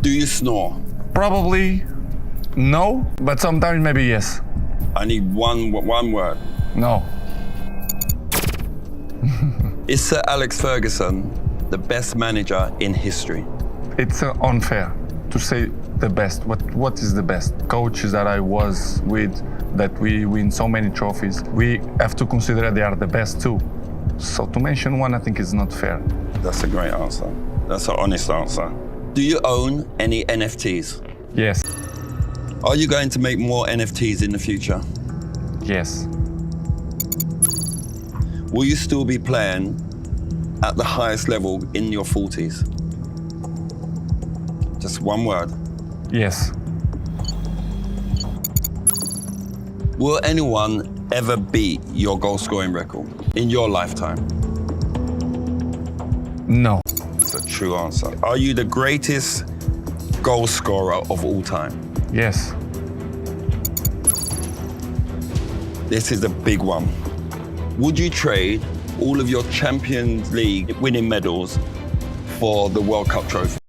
Do you snore? Probably no, but sometimes maybe yes. I need one word. No. Is Sir Alex Ferguson the best manager in history? It's unfair to say the best. What is the best? Coaches that I was with, that we win so many trophies, we have to consider they are the best too. So to mention one, I think is not fair. That's a great answer. That's an honest answer. Do you own any NFTs? Yes. Are you going to make more NFTs in the future? Yes. Will you still be playing at the highest level in your 40s? Just one word. Yes. Will anyone ever beat your goal scoring record in your lifetime? No. It's a true answer. Are you the greatest goal scorer of all time? Yes. This is a big one. Would you trade all of your Champions League winning medals for the World Cup trophy?